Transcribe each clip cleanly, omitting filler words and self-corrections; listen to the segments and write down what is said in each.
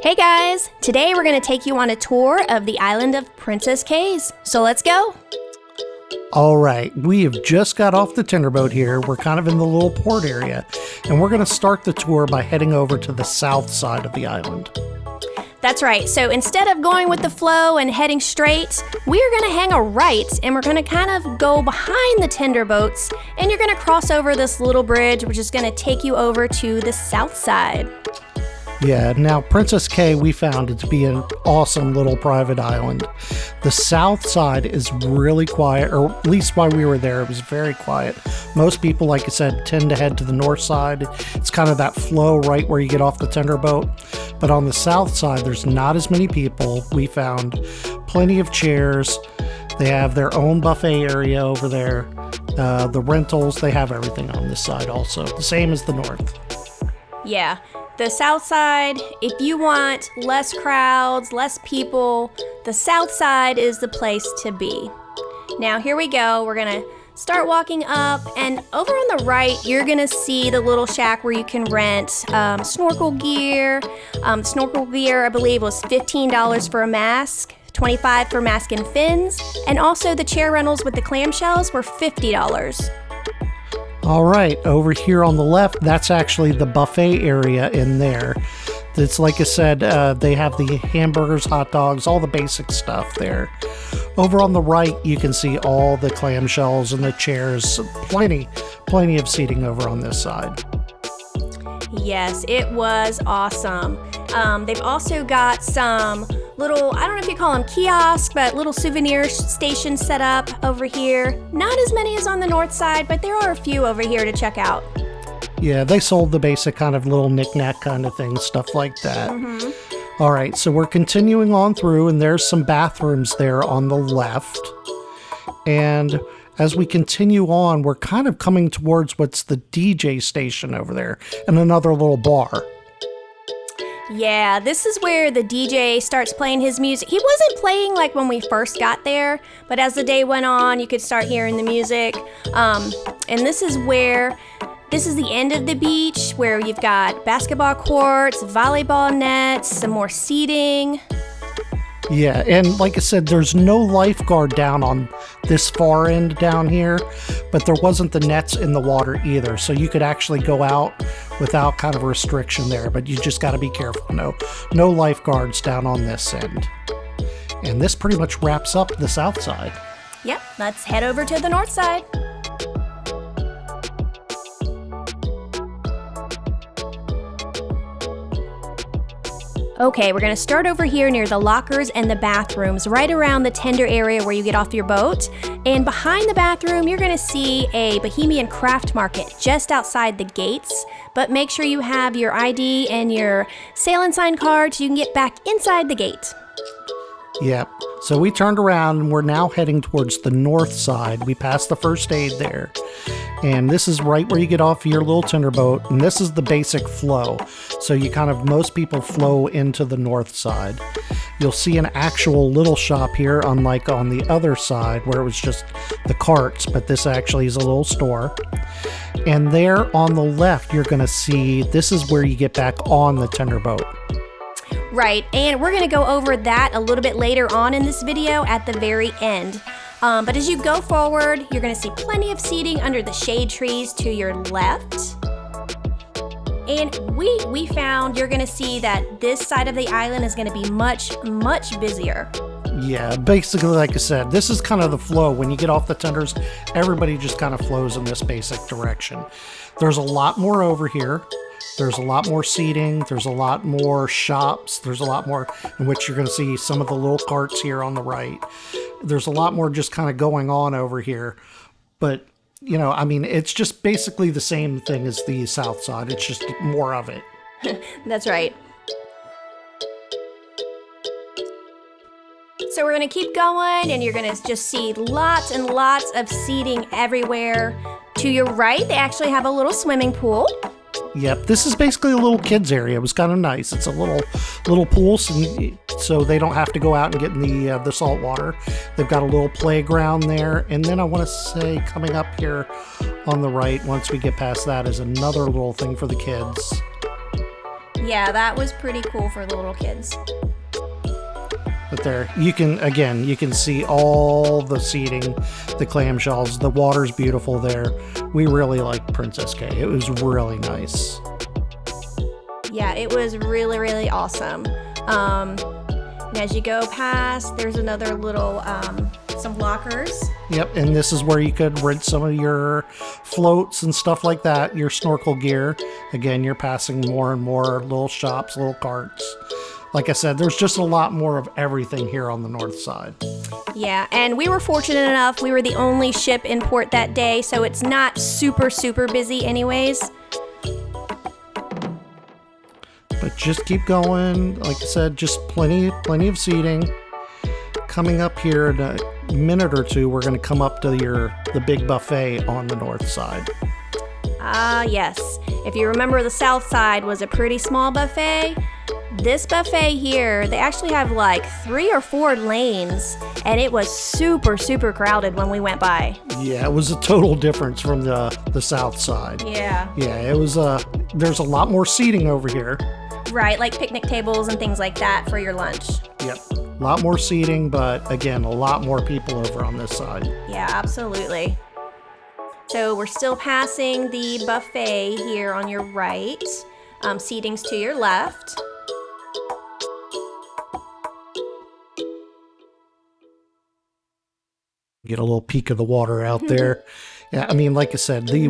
Hey guys! Today we're going to take you on a tour of the island of Princess Cays. So let's go! All right, we have just got off the tenderboat here. We're kind of in the little port area, and we're going to start the tour by heading over to the south side of the island. That's right. So instead of going with the flow and heading straight, we're going to hang a right and we're going to kind of go behind the tender boats and you're going to cross over this little bridge, which is going to take you over to the south side. Yeah, now Princess Cay, we found it to be an awesome little private island. The south side is really quiet, or at least while we were there, it was very quiet. Most people, like I said, tend to head to the north side. It's kind of that flow right where you get off the tender boat. But on the south side, there's not as many people. We found plenty of chairs. They have their own buffet area over there. The rentals, they have everything on this side also. The same as the north. Yeah. The south side, if you want less crowds, less people, the south side is the place to be. Now here we go. We're going to start walking up, and over on the right, you're going to see the little shack where you can rent snorkel gear. Snorkel gear, I believe, was $15 for a mask, $25 for mask and fins, and also the chair rentals with the clamshells were $50. All right, over here on the left, that's actually the buffet area in there. It's like I said, they have the hamburgers, hot dogs, all the basic stuff there. Over on the right, you can see all the clamshells and the chairs. Plenty of seating over on this side. Yes, it was awesome. They've also got some little, I don't know if you call them kiosks, but little souvenir stations set up over here. Not as many as on the north side, but there are a few over here to check out. Yeah, they sold the basic kind of little knick-knack kind of things, stuff like that. Mm-hmm. All right, so we're continuing on through, and there's some bathrooms there on the left. And as we continue on, we're kind of coming towards what's the DJ station over there, and another little bar. Yeah, this is where the DJ starts playing his music. He wasn't playing like when we first got there, but as the day went on, you could start hearing the music. And this is the end of the beach where you've got basketball courts, volleyball nets, some more seating. Yeah, and like I said, there's no lifeguard down on this far end down here, but there wasn't the nets in the water either, so you could actually go out without kind of a restriction there, but you just got to be careful. No lifeguards down on this end. And this pretty much wraps up the south side. Yep, let's head over to the north side. Okay, we're going to start over here near the lockers and the bathrooms, right around the tender area where you get off your boat. And behind the bathroom, you're going to see a Bohemian craft market just outside the gates. But make sure you have your ID and your sail and sign card so you can get back inside the gate. Yep. So we turned around and we're now heading towards the north side. We passed the first aid there. And this is right where you get off your little tender boat. And this is the basic flow. So most people flow into the north side. You'll see an actual little shop here, unlike on the other side where it was just the carts. But this actually is a little store. And there on the left, you're going to see this is where you get back on the tender boat. Right, and we're going to go over that a little bit later on in this video at the very end. But as you go forward, you're going to see plenty of seating under the shade trees to your left. And we found you're going to see that this side of the island is going to be much busier. Yeah, basically, like I said, this is kind of the flow. When you get off the tenders, everybody just kind of flows in this basic direction. There's a lot more over here. There's a lot more seating. There's a lot more shops. There's a lot more in which you're going to see some of the little carts here on the right. There's a lot more just kind of going on over here. But, it's just basically the same thing as the south side. It's just more of it. That's right. So we're going to keep going, and you're going to just see lots and lots of seating everywhere. To your right, they actually have a little swimming pool. Yep, this is basically a little kids area. It was kind of nice. It's a little pool, so they don't have to go out and get in the salt water. They've got a little playground there, and then I want to say coming up here on the right, once we get past that, is another little thing for the kids. Yeah, that was pretty cool for the little kids. But there, you can see all the seating, the clamshells. The water's beautiful there. We really liked Princess Cay. It was really nice. Yeah, it was really, really awesome. And as you go past, there's another little, some lockers. Yep, and this is where you could rent some of your floats and stuff like that, your snorkel gear. Again, you're passing more and more little shops, little carts. Like I said, there's just a lot more of everything here on the north side. Yeah, and we were fortunate enough. We were the only ship in port that day, so it's not super, super busy anyways. But just keep going. Like I said, just plenty of seating. Coming up here in a minute or two, we're going to come up to the big buffet on the north side. Ah, yes. If you remember, the south side was a pretty small buffet. This buffet here, they actually have like 3 or 4 lanes, and it was super, super crowded when we went by. Yeah, it was a total difference from the south side. Yeah. Yeah, it was there's a lot more seating over here. Right, like picnic tables and things like that for your lunch. Yep, a lot more seating, but again, a lot more people over on this side. Yeah, absolutely. So we're still passing the buffet here on your right. Seating's to your left. Get a little peek of the water out there. Yeah, I mean, like I said, the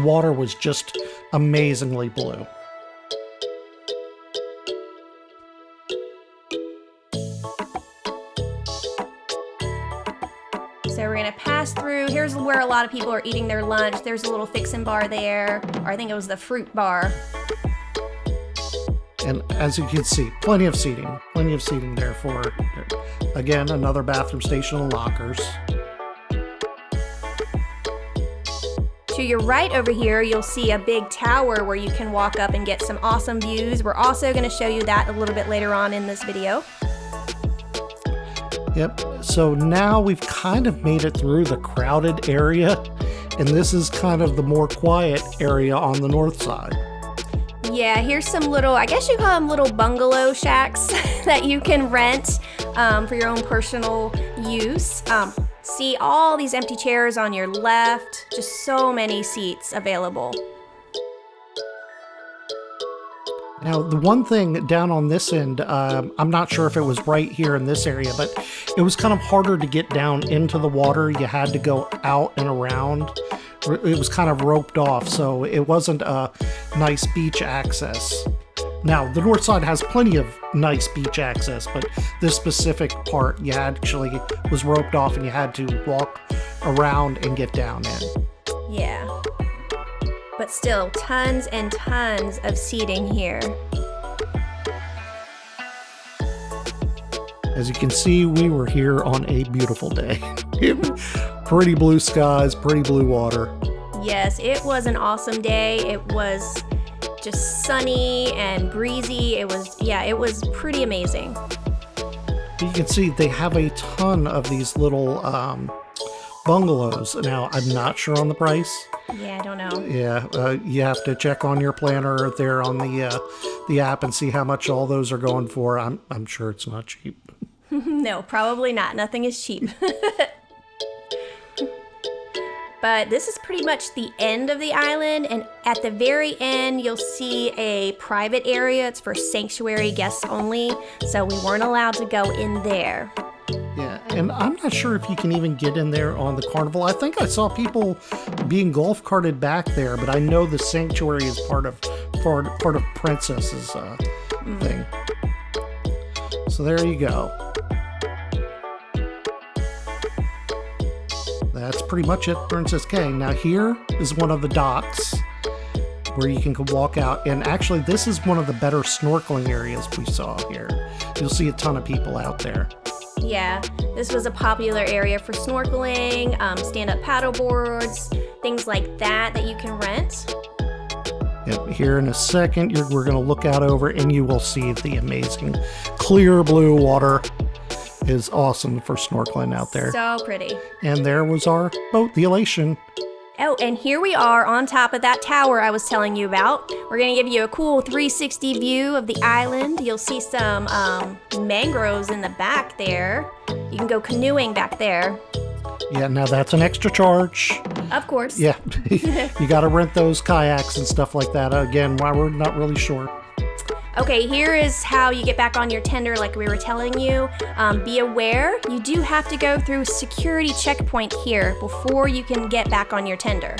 water was just amazingly blue. So we're gonna pass through. Here's where a lot of people are eating their lunch. There's a little fixin' bar there, or I think it was the fruit bar. And as you can see, plenty of seating there for, again, another bathroom station and lockers. To your right over here, you'll see a big tower where you can walk up and get some awesome views. We're also going to show you that a little bit later on in this video. Yep, so now we've kind of made it through the crowded area, and this is kind of the more quiet area on the north side. Yeah, here's some little, I guess you call them little bungalow shacks that you can rent for your own personal use. See all these empty chairs on your left, just so many seats available. Now, the one thing down on this end, I'm not sure if it was right here in this area, but it was kind of harder to get down into the water. You had to go out and around. It was kind of roped off, so it wasn't a nice beach access. Now, the north side has plenty of nice beach access, but this specific part, you actually was roped off and you had to walk around and get down in. Yeah. But still, tons and tons of seating here. As you can see, we were here on a beautiful day. Pretty blue skies, pretty blue water. Yes, it was an awesome day. It was just sunny and breezy. It was pretty amazing. You can see they have a ton of these little bungalows. Now, I'm not sure on the price. Yeah, I don't know. Yeah, you have to check on your planner there on the app and see how much all those are going for. I'm sure it's not cheap. No, probably not. Nothing is cheap. But this is pretty much the end of the island, and at the very end you'll see a private area. It's for sanctuary guests only, so we weren't allowed to go in there. Yeah, and I'm not sure if you can even get in there on the Carnival. I think I saw people being golf carted back there, but I know the sanctuary is part of Princess's thing. So there you go. That's pretty much it, Princess Cay. Now here is one of the docks where you can walk out, and actually this is one of the better snorkeling areas we saw here. You'll see a ton of people out there. Yeah, this was a popular area for snorkeling, stand-up paddle boards, things like that you can rent. Yep, here in a second, we're going to look out over and you will see the amazing clear blue water. Is awesome for snorkeling out there. So pretty. And there was our boat, the Elation. Oh, and here we are on top of that tower I was telling you about. We're gonna give you a cool 360 view of the island. You'll see some mangroves in the back there. You can go canoeing back there. Yeah, now that's an extra charge. Of course. Yeah, you got to rent those kayaks and stuff like that. Again, why we're not really sure. Okay, here is how you get back on your tender like we were telling you. Be aware, you do have to go through security checkpoint here before you can get back on your tender.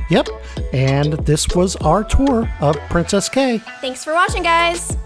Yep, and this was our tour of Princess Cay. Thanks for watching, guys.